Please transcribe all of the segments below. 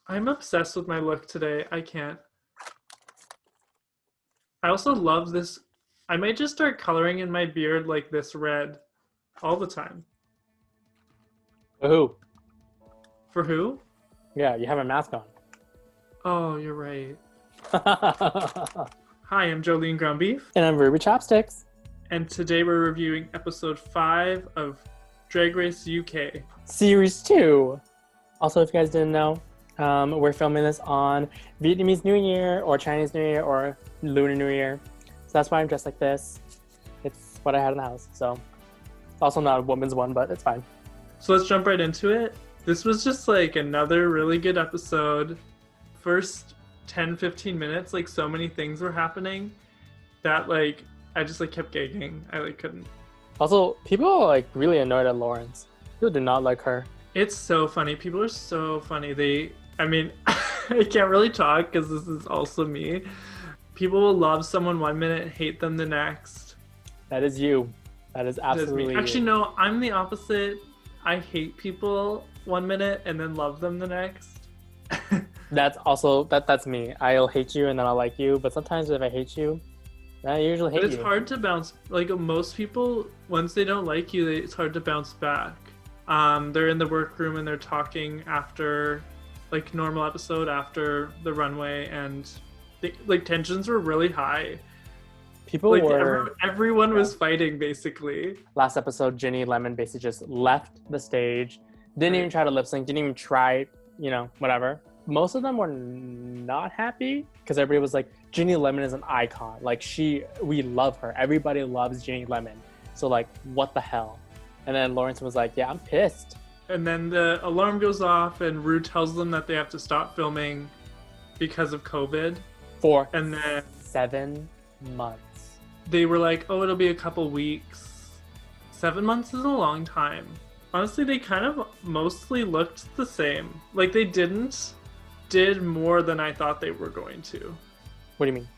I'm obsessed with my look today. I can't. I also love this. I might just start coloring in my beard like this red all the time. Woohoo. For who? Yeah, you have a mask on. Oh, you're right. Hi, I'm Jolene Ground Beef, And I'm Ruby Chopsticks. and today we're reviewing episode 5 of Drag Race UK. Series 2. Also, if you guys didn't know, we're filming this on Vietnamese New Year or Chinese New Year or Lunar New Year. So that's why I'm dressed like this. It's what I had in the house. So it's also not a woman's one, but it's fine. So let's jump right into it. This was just like another really good episode. First 10-15 minutes, like so many things were happening that like I just like kept gagging. I like couldn't. Also, people are like really annoyed at Lawrence. People do not like her. It's so funny. People are so funny. I mean, I can't really talk because this is also me. People will love someone one minute, hate them the next. That is you. That is That is me. absolutely Actually, you. no, I'm the opposite. I hate people one minute and then love them the next. That's also that's me. I'll hate you and then I'll like you, but sometimes if I hate you, I usually hate But it's you. hard to bounce. Like most people, once they don't like you, it's hard to bounce back. They're in the workroom and they're talking after, like normal episode after the runway, and like tensions were really high. People Like were everyone was fighting basically. last episode. Ginny Lemon basically just left the stage, didn't even try to lip sync, didn't even try, whatever. Most of them were not happy because everybody was like, Ginny Lemon is an icon. Like we love her. Everybody loves Ginny Lemon. So like, what the hell? And then Lawrence was like, yeah, I'm pissed. And then the alarm goes off, and Rue tells them that they have to stop filming because of COVID. For And then 7 months. they were like, oh, it'll be a couple weeks. 7 months is a long time. Honestly, they kind of mostly looked the same. Like they did more than I thought they were going to. What do you mean?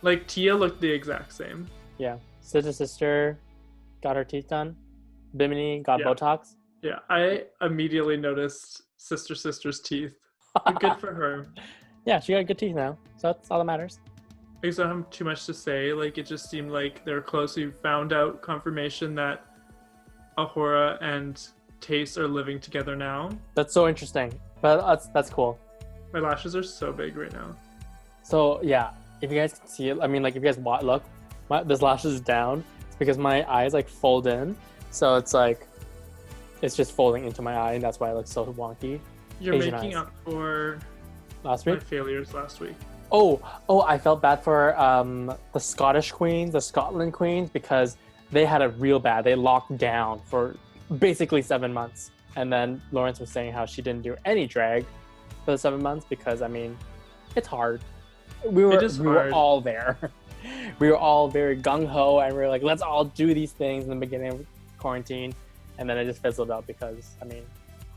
Like Tia looked the exact same. Yeah. Sister got her teeth done. Bimini got Yeah. Botox. Yeah, I immediately noticed Sister's teeth. But good for her. Yeah, she got good teeth now. So that's all that matters. I guess I don't have too much to say. Like it just seemed like they're close. We found out confirmation that Ahura and Tace are living together now. That's so interesting. But that's cool. My lashes are so big right now. So yeah, if you guys can see it, I mean, like if you guys look, this lash is down. It's because my eyes like fold in, so it's like it's just folding into my eye, and that's why it looks so wonky. You're Asian making eyes. up for Last my week. failures last week. Oh, I felt bad for the Scottish queens, the Scotland queens, because they had it real bad. They locked down for basically 7 months, and then Lawrence was saying how she didn't do any drag for the 7 months because I mean, it's hard. We were all there. We were all very gung ho, and we were like, let's all do these things in the beginning of quarantine, and then it just fizzled out because I mean,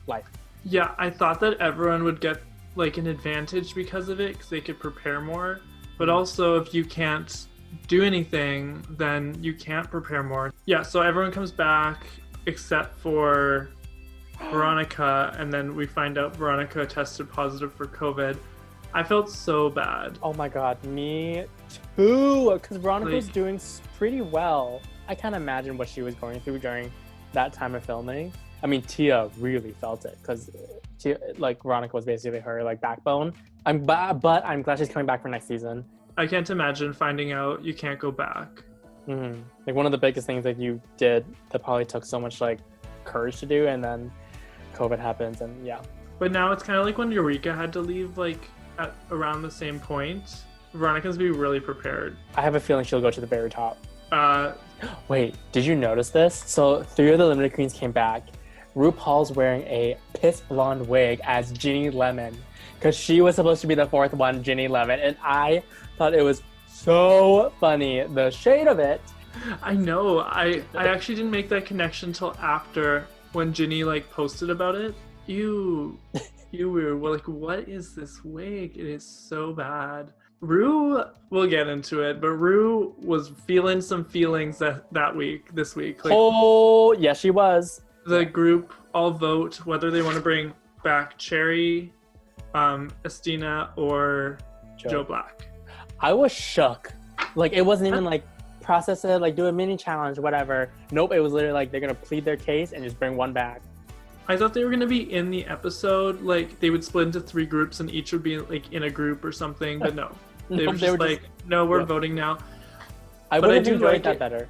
life. Yeah, I thought that everyone would get like an advantage because of it, because they could prepare more. But also, if you can't do anything, then you can't prepare more. Yeah, so everyone comes back except for Veronica, and then we find out Veronica tested positive for COVID. I felt so bad. Oh my god, me too. Because Veronica was Like- doing pretty well. I can't imagine what she was going through during that time of filming. I mean, Tia really felt it because like Veronica was basically her like backbone. But I'm glad she's coming back for next season. I can't imagine finding out you can't go back. Mm-hmm. Like one of the biggest things that you did that probably took so much like courage to do, and then COVID happens, and yeah. But now it's kind of like when Eureka had to leave, like at around the same point. Veronica's be really prepared. I have a feeling she'll go to the very top. Uh, Wait, did you notice this? So 3 of the Limited Queens came back. RuPaul's wearing a piss blonde wig as Ginny Lemon because she was supposed to be the 4th one, Ginny Lemon, and I thought it was so funny. The shade of it. I know. I actually didn't make that connection till after when Ginny like posted about it. You were like, what is this wig? It is so bad. Rue, we'll get into it, but Rue was feeling some feelings this week. Like, Oh, yes, she was. the group all vote whether they want to bring back Cherry Estina or Joe Black. I was shook. Like, it wasn't even like process it, like do a mini challenge, whatever. Nope, it was literally like they're gonna plead their case and just bring one back. I thought they were gonna be in the episode, like they would split into 3 groups and each would be like in a group or something, but no. They were just like, no, we're voting now. I would have enjoyed that better.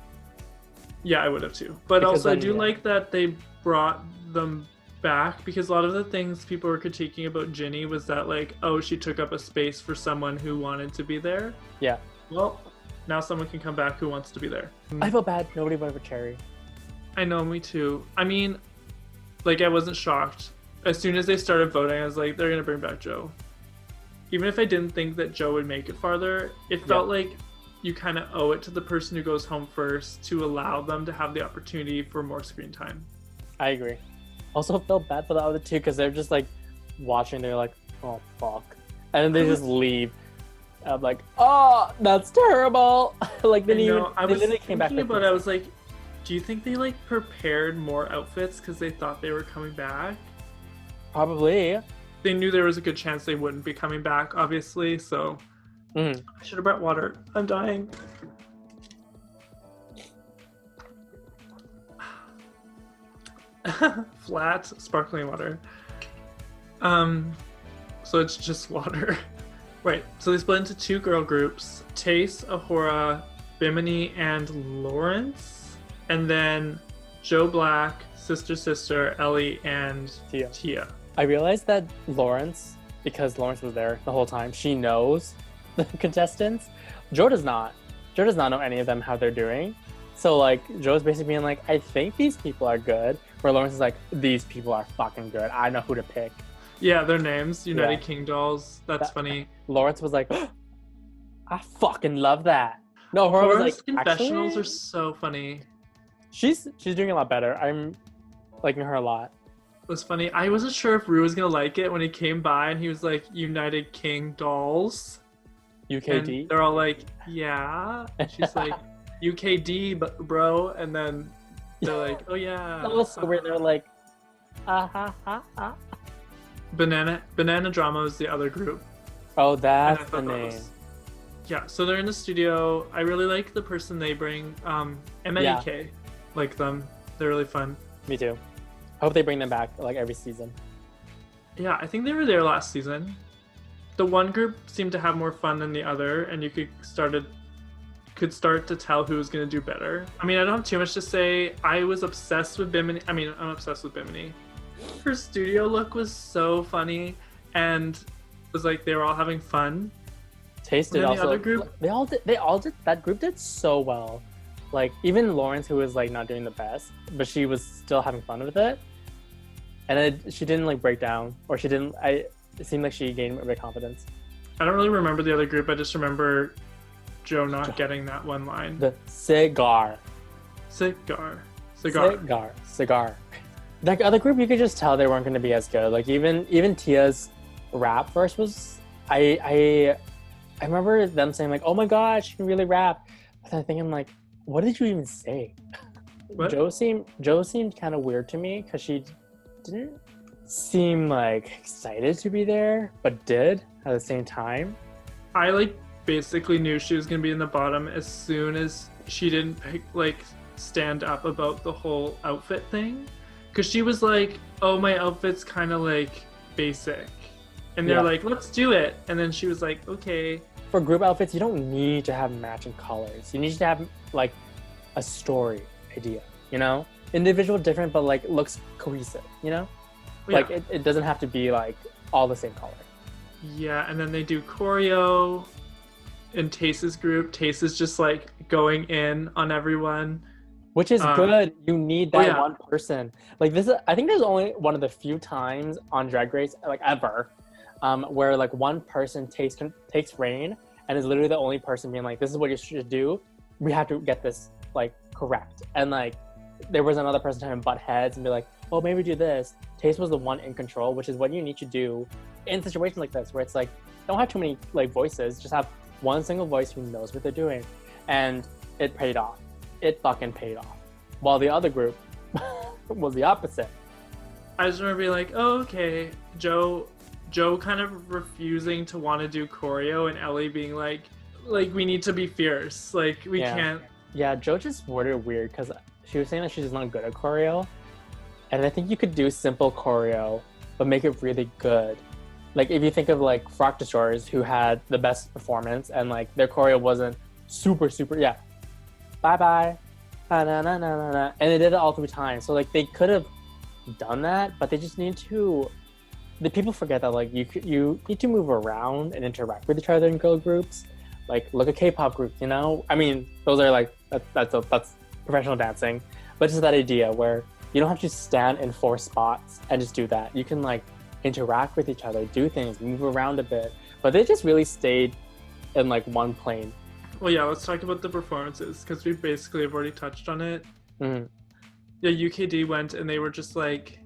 Yeah, I would have too. But Because also, I then, do like that they brought them back, because a lot of the things people were critiquing about Ginny was that, like, oh, she took up a space for someone who wanted to be there. Yeah. Well, now someone can come back who wants to be there. I feel bad. Nobody voted for Cherry. I know, me too. I mean, like, I wasn't shocked. As soon as they started voting, I was like, they're going to bring back Joe. Even if I didn't think that Joe would make it farther, it felt like you kind of owe it to the person who goes home first to allow them to have the opportunity for more screen time. I agree. Also felt bad for the other 2 because they're just like watching. They're like, oh fuck, and then they just leave. I'm like, oh, that's terrible. Like they literally came back. But I was like, do you think they like prepared more outfits because they thought they were coming back? Probably. They knew there was a good chance they wouldn't be coming back, obviously. So I should have brought water. I'm dying. Flat, sparkling water. So it's just water. Right, so they split into 2 girl groups, Tace, Ahura, Bimini, and Lawrence. And then Joe Black, Sister, Ellie, and Tia. I realized that Lawrence, because Lawrence was there the whole time, she knows the contestants. Joe does not. Joe does not know any of them, how they're doing. So, like, Joe's basically being like, I think these people are good. Where Lawrence is like, these people are fucking good. I know who to pick. Yeah, their names, United King Dolls. That's funny. Lawrence was like, I fucking love that. No, her was like, confessionals are so funny. She's doing a lot better. I'm liking her a lot. It was funny. I wasn't sure if Rue was gonna like it when he came by and he was like, United King Dolls. UKD. And they're all like, yeah. And she's like, UKD, bro. And then they're like, oh yeah. That was so weird. They're like, Banana Drama was the other group. Oh, that's the name. Yeah, so they're in the studio. I really like the person they bring. MNEK, like them. They're really fun. Me too. I hope they bring them back like every season. Yeah, I think they were there last season. The one group seemed to have more fun than the other, and you could start to tell who was going to do better. I mean, I don't have too much to say. I was obsessed with Bimini. I mean, I'm obsessed with Bimini. Her studio look was so funny, and it was like they were all having fun. Tasted also. The other group, they all did. That group did so well. Like even Lawrence, who was like not doing the best, but she was still having fun with it. And she didn't like break down, or she didn't. It seemed like she gained a bit of confidence. I don't really remember the other group. I just remember Joe not getting that one line. The cigar. That other group, you could just tell they weren't going to be as good. Like even Tia's rap verse was. I remember them saying like, "Oh my god, she can really rap," but then thinking like, "What did you even say?" What? Joe seemed kind of weird to me because she didn't seem like excited to be there, but did at the same time. I like basically knew she was gonna be in the bottom as soon as she didn't stand up about the whole outfit thing, because she was like, "Oh, my outfit's kind of like basic," and they're like, "Let's do it," and then she was like, "Okay." For group outfits, you don't need to have matching colors. You need to have like a story idea, you know? Individual different, but like looks cohesive, you know? Yeah. Like it doesn't have to be like all the same color. Yeah, and then they do choreo in Tace's group. Tace is just like going in on everyone. Which is good. You need that one person. Like this is, I think there's only one of the few times on Drag Race, like ever, where like one person takes reign and is literally the only person being like, this is what you should do. We have to get this like correct. And like there was another person trying to butt heads and be like, oh, maybe do this. Taste was the one in control, which is what you need to do in situations like this, where it's like, don't have too many like voices, just have one single voice who knows what they're doing. And it paid off. It fucking paid off. While the other group was the opposite. I just remember being like, oh, okay, Joe Joe kind of refusing to want to do choreo and Ellie being like we need to be fierce. Like we can't. Yeah, Joe just worded weird because she was saying that she's not good at choreo. And I think you could do simple choreo, but make it really good. Like if you think of like Frock Destroyers, who had the best performance and like their choreo wasn't super, bye bye, na na na na na, and they did it all 3 times. So like they could have done that, but they just need to. The people forget that like you need to move around and interact with each other in girl groups. Like look at K-pop groups, you know. I mean, those are like that's professional dancing, but just that idea where you don't have to stand in 4 spots and just do that. You can like interact with each other, do things, move around a bit. But they just really stayed in like one plane. Well, yeah, let's talk about the performances because we basically have already touched on it. Mm-hmm. Yeah, UKD went and they were just like,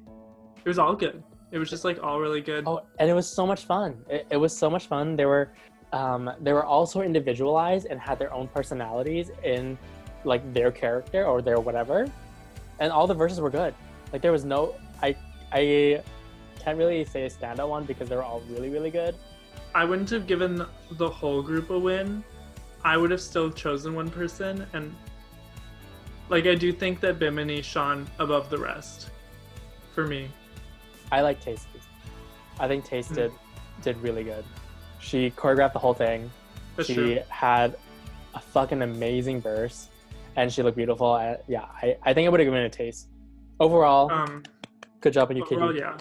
it was all good. It was just like all really good. Oh, and it was so much fun. It was so much fun. They were all so individualized and had their own personalities in like their character or their whatever. And all the verses were good. Like there was no, I can't really say a standout one because they were all really, really good. I wouldn't have given the whole group a win. I would have still chosen one person, and like I do think that Bimini shone above the rest for me. I like Taste. I think Taste did really good. She choreographed the whole thing. That's she true. had a fucking amazing verse, and she looked beautiful. I think I would have given it a Taste. Overall, good job on UKD. Overall, yeah.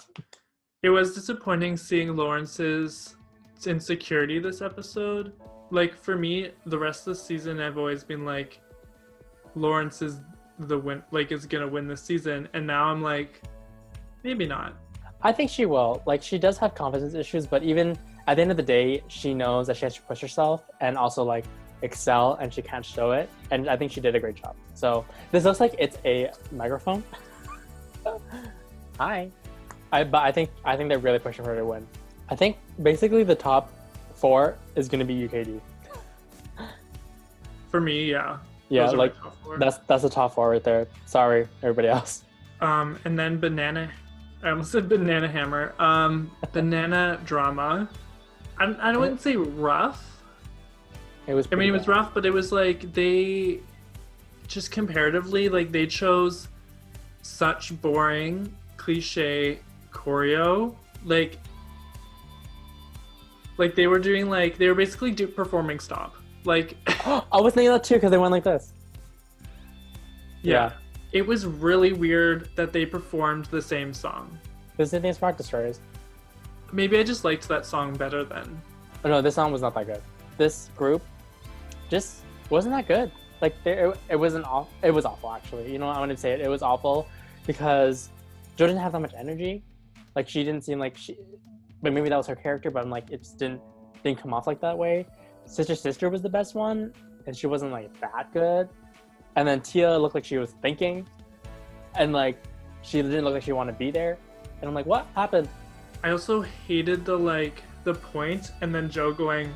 It was disappointing seeing Lawrence's insecurity this episode. Like for me, the rest of the season, I've always been like, Lawrence is is gonna win this season, and now I'm like, maybe not. I think she will. Like she does have confidence issues, but even at the end of the day, she knows that she has to push herself and also like excel, and she can't show it. And I think she did a great job. So this looks like it's a microphone. Hi. But I think they're really pushing for her to win. I think basically the top 4 is going to be UKD. For me, yeah. Yeah, Those are like my top 4. that's the top 4 right there. Sorry, everybody else. And then I almost said Banana Hammer. Banana Drama. I wouldn't say rough. It was. I mean, it was rough, but it was like they just comparatively, like they chose such boring, cliche choreo. Like they were doing they were basically performing stop. Like I was thinking that too because they went like this. Yeah. It was really weird that they performed the same song. This is the Frock Destroyers. Maybe I just liked that song better then. Oh no, this song was not that good. This group just wasn't that good. Like it wasn't awful. It was awful actually. You know, I want to say it. It was awful because Jo didn't have that much energy. Like she didn't seem like she. But maybe that was her character. But I'm like, it just didn't come off like that way. Sister was the best one, and she wasn't like that good. And then Tia looked like she was thinking, and like she didn't look like she wanted to be there. And I'm like, what happened? I also hated the point and then Jo going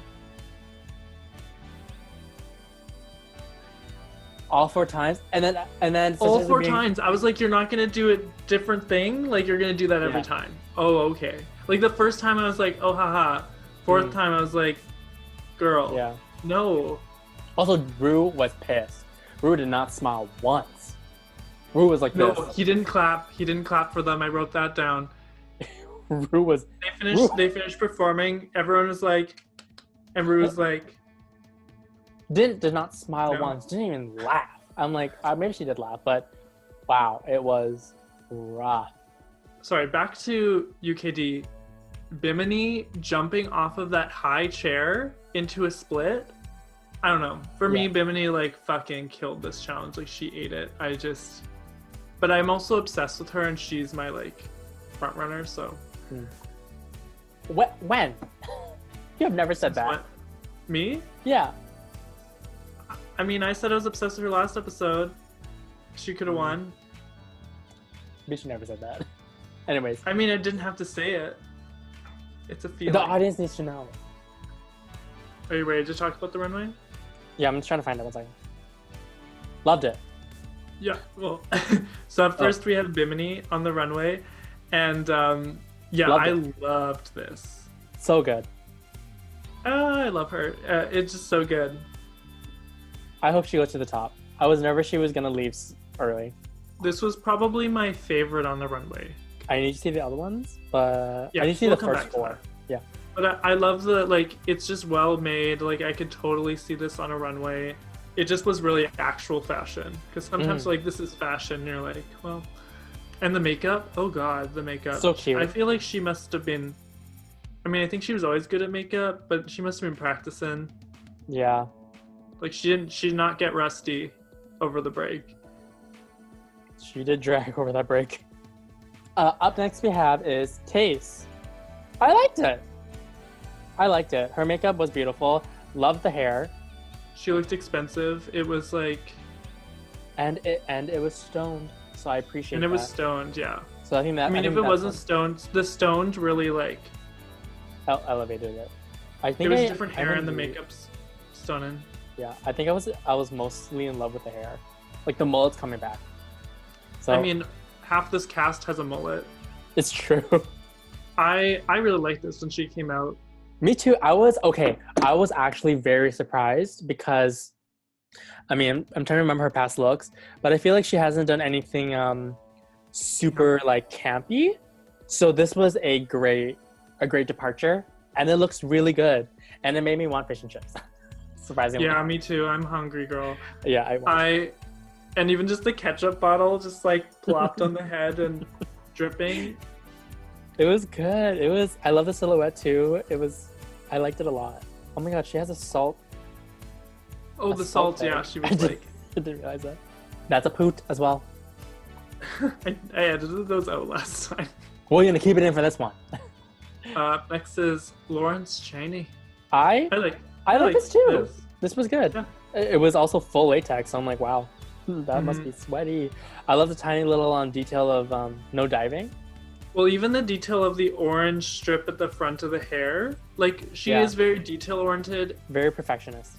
all 4 times, and then all 4 times. I was like, you're not gonna do a different thing. Like you're gonna do that every time. Oh, okay. Like the first time I was like, oh haha. 4th time I was like, girl. Yeah. No. Also, Rue was pissed. Rue did not smile once. Rue was like this. No, he didn't clap. He didn't clap for them. I wrote that down. Rue was. They finished performing. Everyone was like, and Rue was like, did not smile once. Didn't even laugh. I'm like, maybe she did laugh, but wow, it was rough. Sorry, back to UKD. Bimini jumping off of that high chair into a split. I don't know. For me, Bimini fucking killed this challenge. Like she ate it. But I'm also obsessed with her, and she's my front runner. So. When? You have never said that. What? Me? Yeah. I mean, I said I was obsessed with her last episode. She could have won. But she never said that. Anyways. I mean, I didn't have to say it. It's a feeling. The audience needs to know. Are you ready to talk about the runway? Yeah, I'm just trying to find it. 1 second. Loved it. Yeah, well, so at first we had Bimini on the runway, and I loved this. So good. I love her. It's just so good. I hope she goes to the top. I was nervous she was gonna leave early. This was probably my favorite on the runway. I need to see the other ones, but Yeah, I need to see we'll the come first back to 4. that. Yeah. But I love the, like, it's just well made. Like, I could totally see this on a runway. It just was really actual fashion. Because sometimes, like, this is fashion, and you're like, well... And the makeup? Oh, God, the makeup. So cute. I feel like she must have been... I mean, I think she was always good at makeup, but she must have been practicing. Yeah. Like, she did not get rusty over the break. She did drag over that break. Up next we have is Taste. I liked it. Her makeup was beautiful. Loved the hair. She looked expensive. It was like... And it was stoned. So I appreciate that. And it was stoned, yeah. So I think that... I mean, if it wasn't stoned, the stoned really, like... elevated it. I think it was different hair and the makeup's stunning. Yeah, I think I was mostly in love with the hair. Like, the mullet's coming back. So I mean, half this cast has a mullet. It's true. I really liked this when she came out. Me too. I was actually very surprised because, I mean, I'm trying to remember her past looks, but I feel like she hasn't done anything super like campy. So this was a great departure, and it looks really good, and it made me want fish and chips. Surprisingly. Yeah, me too. I'm hungry, girl. Yeah, and even just the ketchup bottle just like plopped on the head and dripping. It was good. I love the silhouette too. I liked it a lot. Oh my god, she has a salt. Oh, the salt, yeah, she was like... I didn't realize that. That's a poot as well. I edited those out last time. We're gonna keep it in for this one. Next is Lawrence Chaney. I like this too. This was good. Yeah. It was also full latex, so I'm like, wow, that must be sweaty. I love the tiny little detail of no diving. Well, even the detail of the orange strip at the front of the hair, like she is very detail oriented. Very perfectionist.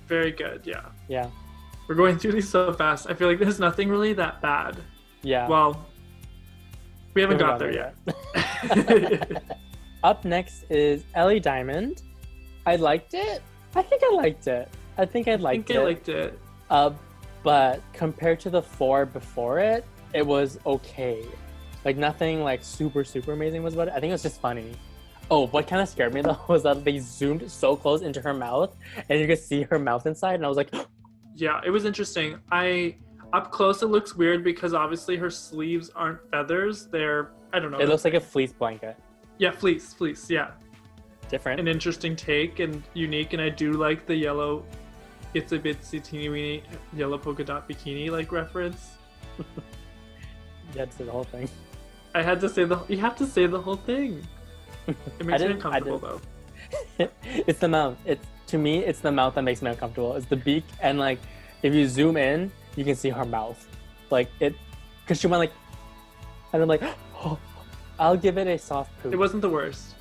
Very good, yeah. Yeah. We're going through these so fast. I feel like there's nothing really that bad. Yeah. Well, we haven't got there yet. Up next is Ellie Diamond. I liked it. I think I liked it. But compared to the 4 before it, it was okay. Like, nothing like super amazing was about it. I think it was just funny. Oh, what kind of scared me though was that they zoomed so close into her mouth and you could see her mouth inside, and I was like, yeah, it was interesting. Up close it looks weird because obviously her sleeves aren't feathers. They're, I don't know. It looks like a fleece blanket. Yeah, fleece, yeah. Different. An interesting take and unique, and I do like the yellow It's a Bitsy Teeny Weeny Yellow Polka Dot Bikini like reference. You had to say the whole thing. I had to say you have to say the whole thing. It makes me uncomfortable though. It's the mouth. To me, it's the mouth that makes me uncomfortable. It's the beak, and like if you zoom in, you can see her mouth. Like it, because she went like, and I'm like, oh, I'll give it a soft poop. It wasn't the worst.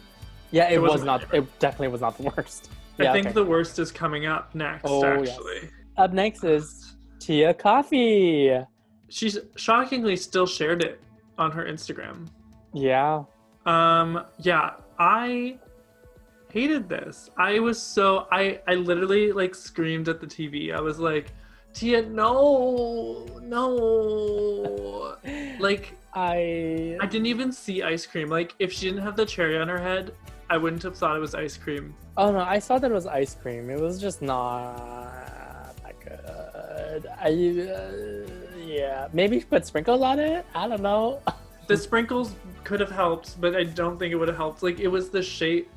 Yeah, it was not. It definitely was not the worst. I think the worst is coming up next. Actually, yes. Up next is Tia Coffee. She's shockingly still shared it on her Instagram. Yeah. Yeah, I hated this. I literally like screamed at the TV. I was like, Tia, no. Like I didn't even see ice cream. Like if she didn't have the cherry on her head, I wouldn't have thought it was ice cream. Oh no, I saw that it was ice cream. It was just not that good. Yeah, maybe put sprinkles on it. I don't know. The sprinkles could have helped, but I don't think it would have helped. Like it was the shape.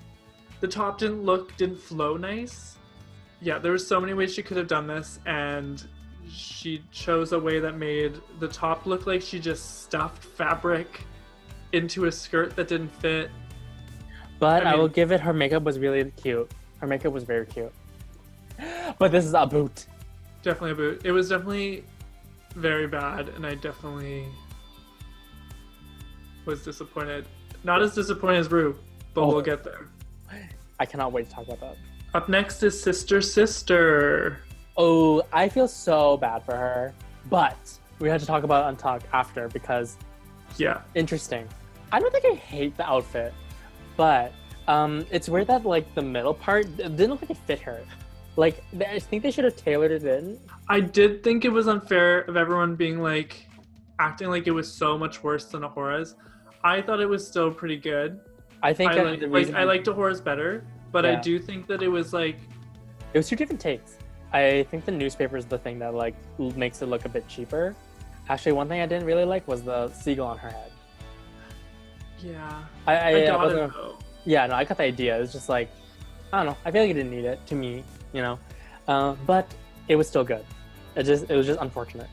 The top didn't flow nice. Yeah, there were so many ways she could have done this, and she chose a way that made the top look like she just stuffed fabric into a skirt that didn't fit. But I will give it, her makeup was really cute. Her makeup was very cute. But this is a boot. Definitely a boot. It was definitely very bad, and I definitely was disappointed. Not as disappointed as Rue, but we'll get there. I cannot wait to talk about that. Up next is Sister. Oh, I feel so bad for her. But we had to talk about Untalk after because... Yeah. Interesting. I don't think I hate the outfit, but It's weird that like the middle part it didn't look like it fit her. Like I think they should have tailored it in. I did think it was unfair of everyone being like acting like it was so much worse than Ahora's. I thought it was still pretty good. I think I liked Ahora's better, but I Yeah. do think that it was like it was two different takes. I think the newspaper is the thing that like makes it look a bit cheaper. Actually, one thing I didn't really like was the seagull on her head. yeah. I got wasn't. it though. Yeah, no, I got the idea. It's just like, I don't know. I feel like it didn't need it to me, you know. But it was still good. It was just unfortunate.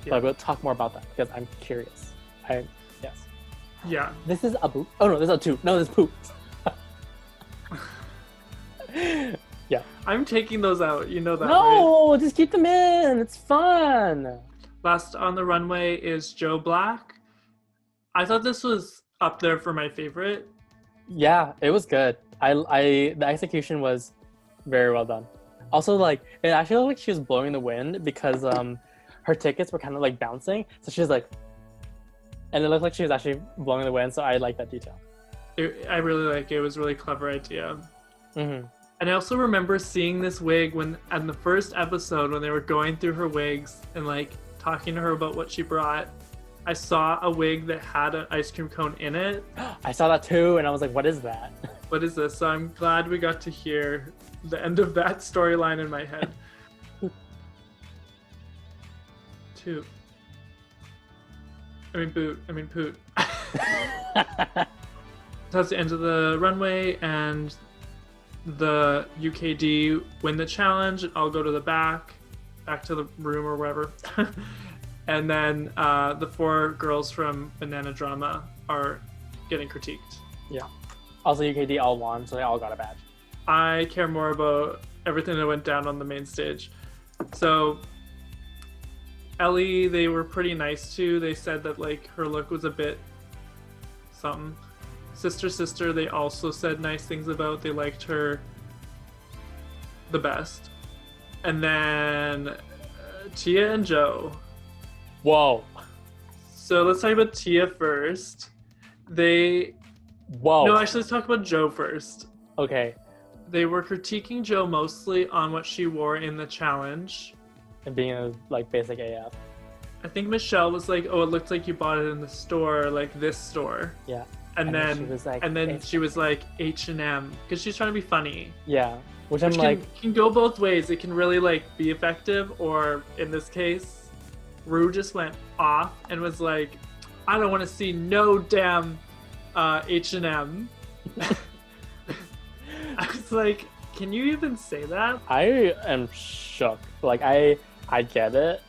Yeah. But we'll talk more about that because I'm curious. Yes. Yeah. This is a boop. Oh no, this is a two. No, this is poop. Yeah. I'm taking those out. You know that, right? No, just keep them in. It's fun. Last on the runway is Joe Black. I thought this was up there for my favorite. Yeah, it was good. The execution was very well done. Also, like it actually looked like she was blowing the wind because her tickets were kind of like bouncing, so she was like, and it looked like she was actually blowing the wind. So I like that detail. I really like it. It was a really clever idea. Mm-hmm. And I also remember seeing this wig when in the first episode when they were going through her wigs and like talking to her about what she brought. I saw a wig that had an ice cream cone in it. I saw that too, and I was like, "What is that?" What is this? So I'm glad we got to hear the end of that storyline in my head. Toot. I mean boot. I mean poot. That's the end of the runway, and the UKD win the challenge, and I'll go to the back to the room or wherever. And then the four girls from Banana Drama are getting critiqued. Yeah. Also, UKD all won, so they all got a badge. I care more about everything that went down on the main stage. So Ellie, they were pretty nice to. They said that like her look was a bit something. Sister, they also said nice things about. They liked her the best. And then Tia and Joe. Whoa. So let's talk about Tia first. Whoa. No, actually, let's talk about Joe first. Okay. They were critiquing Joe mostly on what she wore in the challenge. And being a like basic AF. I think Michelle was like, "Oh, it looked like you bought it in the store, like this store." Yeah. And then she was like, H&M because she's trying to be funny. Yeah. Which Which I'm like, can go both ways. It can really like be effective, or in this case, Rue just went off and was like, "I don't want to see no damn H&M." I was like, "Can you even say that?" I am shook. Like I get it,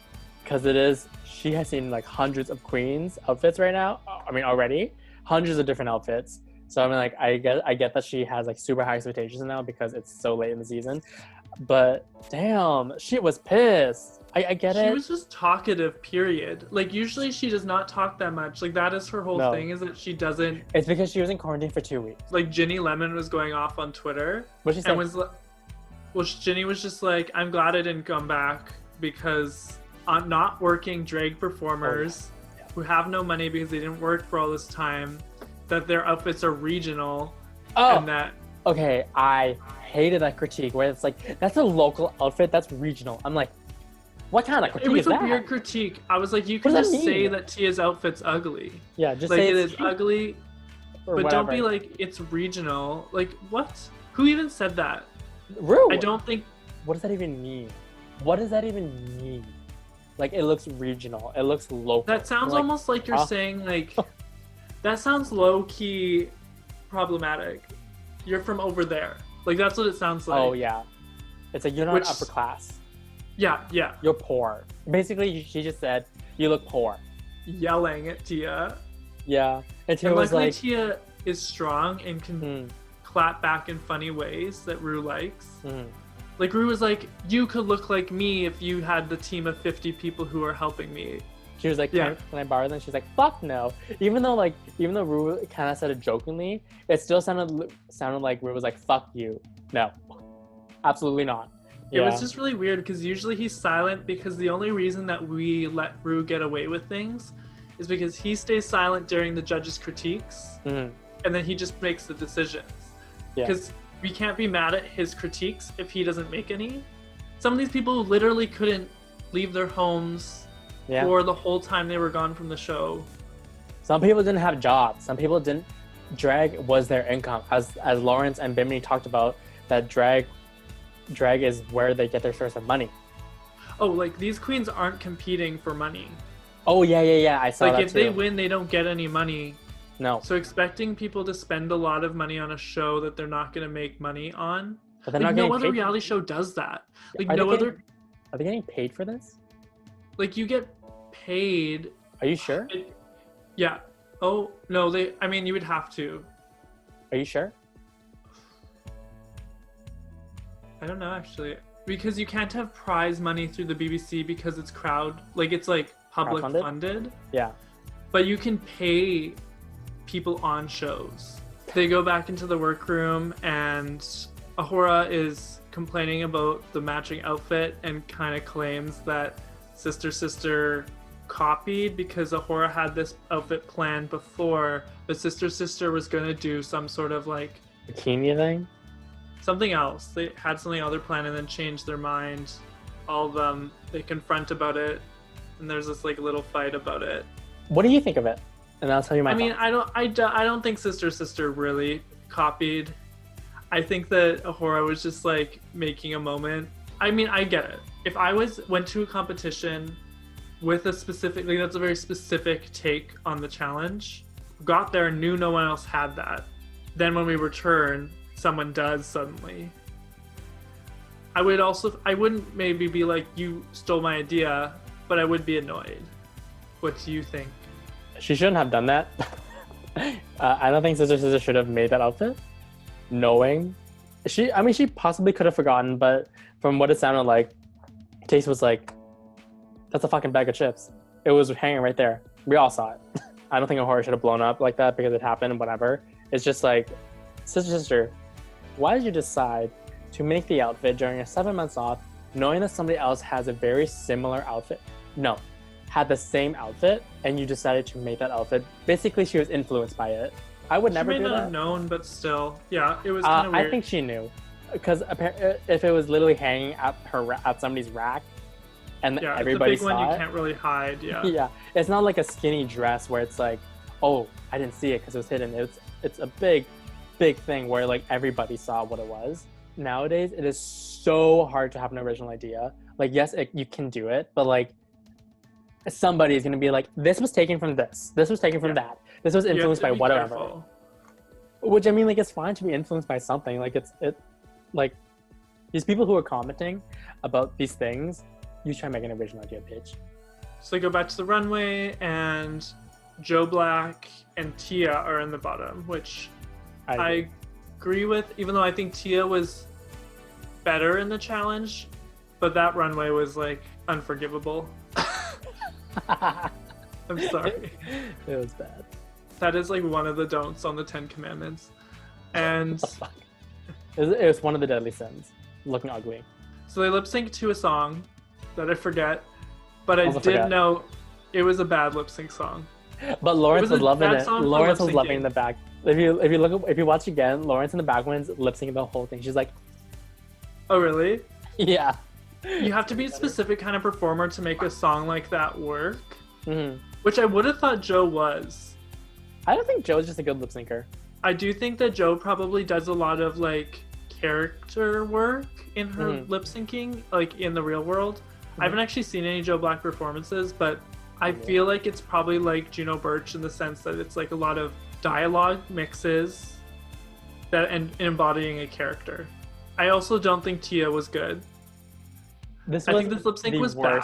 because she has seen like hundreds of queens outfits right now. I mean already, hundreds of different outfits. So I mean like I get that she has like super high expectations now because it's so late in the season. But damn, she was pissed. I get it. She was just talkative, period. Like usually she does not talk that much. Like that is her whole thing, is that she doesn't. It's because she was in quarantine for 2 weeks. Like Ginny Lemon was going off on Twitter. What she said? Ginny was just like, "I'm glad I didn't come back because I'm not working drag performers who have no money because they didn't work for all this time, that their outfits are regional, and that." Okay, I hated that critique where it's like, that's a local outfit, that's regional. I'm like, what kind of critique is that? It was a weird critique. I was like, you can just say that Tia's outfit's ugly. Yeah, just like say it is ugly, but whatever. Don't be like it's regional. Like what? Who even said that? Rue. I don't think. What does that even mean? What does that even mean? Like it looks regional. It looks local. That sounds almost like you're saying like. That sounds low key problematic. You're from over there. Like that's what it sounds like. Oh yeah, it's like you're not upper class. Yeah. You're poor. Basically, she just said you look poor. Yelling at Tia. Yeah, and Tia and was like, Tia is strong and can clap back in funny ways that Rue likes. Like Rue was like, "You could look like me if you had the team of 50 people who are helping me." She was like, can I borrow them? She's like, fuck no. Even though Rue kind of said it jokingly, it still sounded like Rue was like, fuck you. No, absolutely not. It was just really weird because usually he's silent because the only reason that we let Rue get away with things is because he stays silent during the judges' critiques and then he just makes the decisions. Yeah. Because we can't be mad at his critiques if he doesn't make any. Some of these people literally couldn't leave their homes for the whole time they were gone from the show. Some people didn't have jobs. Some people didn't. Drag was their income, as Lawrence and Bimini talked about. That drag is where they get their source of money. Oh, like these queens aren't competing for money. Oh yeah. I saw that Like if too. they win, they don't get any money. No. So expecting people to spend a lot of money on a show that they're not going to make money on. But they're like not no getting other paid. reality show does that. Like Are no they other. Are they getting paid for this? Like you get paid. Are you sure? Yeah. Oh no, I mean, you would have to. Are you sure? I don't know actually, because you can't have prize money through the BBC because it's it's like public funded. Yeah. But you can pay people on shows. They go back into the workroom and Ahura is complaining about the matching outfit and kind of claims that Sister copied because Ahura had this outfit planned before, but Sister was going to do some sort of like bikini thing? Something else. They had something other planned and then changed their mind. All of them, they confront about it and there's this like little fight about it. What do you think of it? And I'll tell you my thoughts. mean, I don't think Sister really copied. I think that Ahura was just like making a moment. I mean, I get it. If I went to a competition with that's a very specific take on the challenge, got there and knew no one else had that. Then when we return, someone does suddenly. I wouldn't maybe be like, you stole my idea, but I would be annoyed. What do you think? She shouldn't have done that. I don't think Sister should have made that outfit, knowing she possibly could have forgotten, but from what it sounded like, Taste was like, that's a fucking bag of chips. It was hanging right there. We all saw it. I don't think Ahura should have blown up like that because it happened and whatever. It's just like, Sister, why did you decide to make the outfit during your 7 months off, knowing that somebody else has a very similar outfit? No. Had the same outfit and you decided to make that outfit. Basically, she was influenced by it. I would never do that. She may not have known, but still, yeah, it was kind of weird. I think she knew, because if it was literally hanging at somebody's rack, and everybody it's a big saw one, it, you can't really hide. Yeah. Yeah, it's not like a skinny dress where it's like, oh, I didn't see it because it was hidden. It's a big thing where like everybody saw what it was. Nowadays, it is so hard to have an original idea. Like, yes, you can do it, but like, somebody is going to be like, this was taken from this was taken from that, this was influenced by whatever. Careful. Which, I mean, like, it's fine to be influenced by something. Like, like, these people who are commenting about these things, you try to make an original idea, bitch. So they go back to the runway and Joe Black and Tia are in the bottom, which I agree with, even though I think Tia was better in the challenge, but that runway was like unforgivable. I'm sorry. It was bad. That is like one of the don'ts on the 10 Commandments. And it was one of the deadly sins, looking ugly. So they lip sync to a song that I forget, but I did know it was a bad lip sync song. But Lawrence was loving it. Lawrence was loving the back. If you watch again, Lawrence in the back one's lip syncing the whole thing. She's like, oh really? Yeah. You have to be a specific kind of performer to make a song like that work. Mm-hmm. Which I would have thought Joe was. I don't think Joe's just a good lip syncer. I do think that Joe probably does a lot of like character work in her lip syncing, like in the real world. I haven't actually seen any Joe Black performances, but I feel like it's probably like Juno Birch in the sense that it's like a lot of dialogue mixes that and embodying a character. I also don't think Tia was good. I think this lip sync was bad.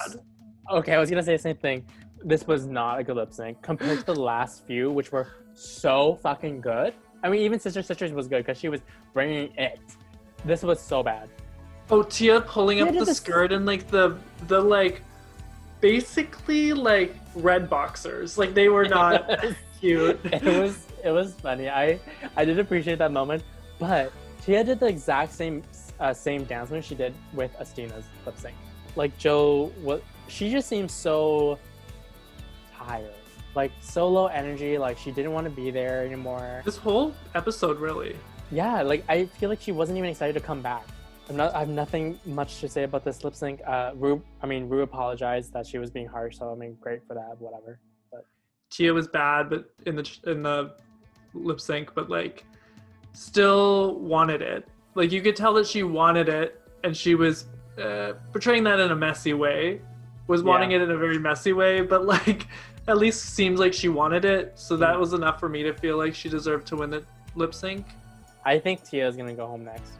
Okay, I was gonna say the same thing. This was not a good lip sync compared to the last few, which were so fucking good. I mean, even Sisters was good because she was bringing it. This was so bad. Oh, Tia pulling up the skirt and like the like basically like red boxers. Like they were not cute. It was funny. I did appreciate that moment, but Tia did the exact same dance move she did with Astina's lip sync. Like she just seemed so tired, like so low energy, like she didn't want to be there anymore. This whole episode, really. Yeah, like I feel like she wasn't even excited to come back. I have nothing much to say about this lip sync. Rue apologized that she was being harsh, so I mean, great for that, whatever. But Tia was bad, but in the lip sync, but like still wanted it. Like you could tell that she wanted it, and she was portraying that in a messy way. Was wanting it in a very messy way, but like at least seems like she wanted it. So that was enough for me to feel like she deserved to win the lip sync. I think Tia is gonna go home next.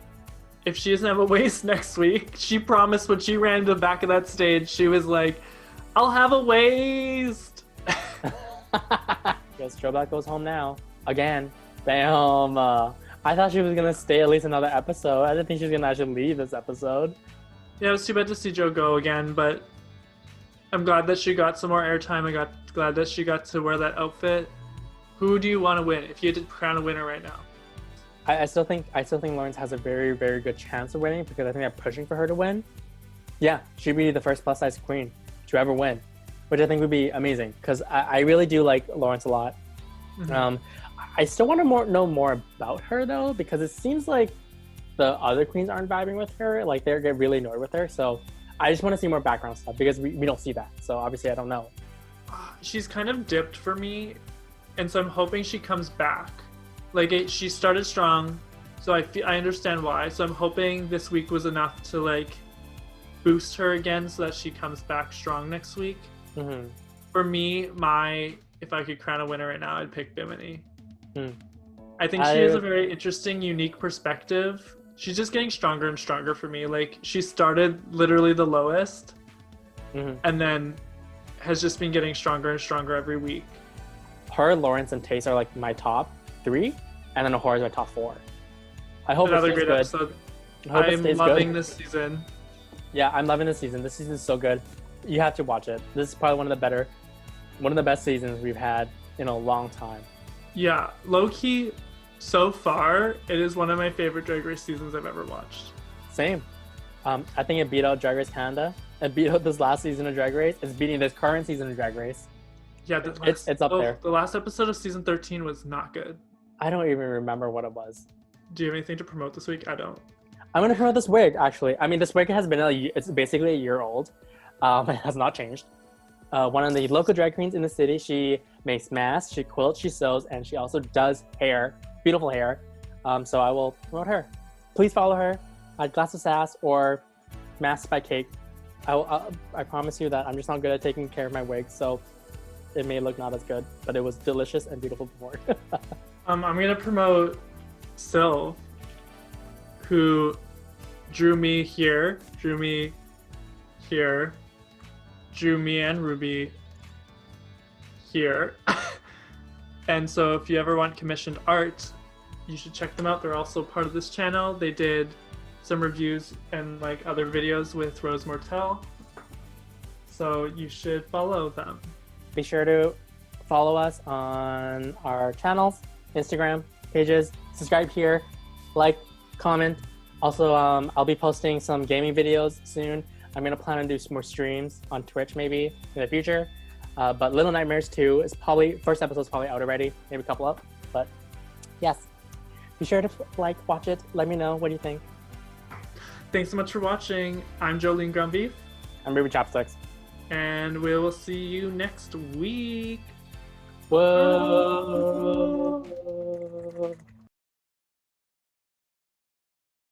If she doesn't have a waist next week, she promised when she ran to the back of that stage, she was like, "I'll have a waist." Yes, Throwback goes home now again. Damn. I thought she was gonna stay at least another episode. I didn't think she was gonna actually leave this episode. Yeah, it was too bad to see Jo go again, but I'm glad that she got some more airtime. Glad that she got to wear that outfit. Who do you want to win if you had to crown a winner right now? I still think Lawrence has a very, very good chance of winning because I think they're pushing for her to win. Yeah, she'd be the first plus size queen to ever win, which I think would be amazing because I really do like Lawrence a lot. Mm-hmm. I still want to know more about her though, because it seems like the other queens aren't vibing with her. Like they get really annoyed with her. So I just want to see more background stuff because we don't see that. So obviously I don't know. She's kind of dipped for me, and so I'm hoping she comes back. Like she started strong, so I understand why. So I'm hoping this week was enough to like boost her again, so that she comes back strong next week. Mm-hmm. For me, if I could crown a winner right now, I'd pick Bimini. I think she has a very interesting, unique perspective. She's just getting stronger and stronger for me. Like she started literally the lowest, and then has just been getting stronger and stronger every week. Her, Lawrence, and Taste are like my top 3, and then Ahura is my top 4. I hope another it stays great good. episode. I'm loving this season. Yeah, I'm loving this season. This season is so good. You have to watch it. This is probably one of the best seasons we've had in a long time. Yeah, low-key, so far, it is one of my favorite Drag Race seasons I've ever watched. Same. I think it beat out Drag Race Canada. It beat out this last season of Drag Race. It's beating this current season of Drag Race. Yeah, it's up there. The last episode of season 13 was not good. I don't even remember what it was. Do you have anything to promote this week? I don't. I'm going to promote this wig, actually. I mean, this wig has been it's basically a year old. It has not changed. One of the local drag queens in the city. She makes masks, she quilts, she sews, and she also does hair. Beautiful hair. So I will promote her. Please follow her at Glass of Sass or Masks by Cake. I promise you that I'm just not good at taking care of my wigs, so it may look not as good, but it was delicious and beautiful before. I'm gonna promote Sylv, who drew me here, drew me and Ruby here. And so if you ever want commissioned art, you should check them out. They're also part of this channel. They did some reviews and like other videos with Rose Mortel. So you should follow them. Be sure to follow us on our channels, Instagram pages, subscribe here, like, comment. Also, I'll be posting some gaming videos soon. I'm gonna plan on do some more streams on Twitch maybe in the future. But Little Nightmares 2 is first episode is probably out already, maybe a couple up. But yes, be sure to watch it. Let me know what you think. Thanks so much for watching. I'm Jolene Grumbeef. I'm Ruby Chopsticks. And we will see you next week. Whoa.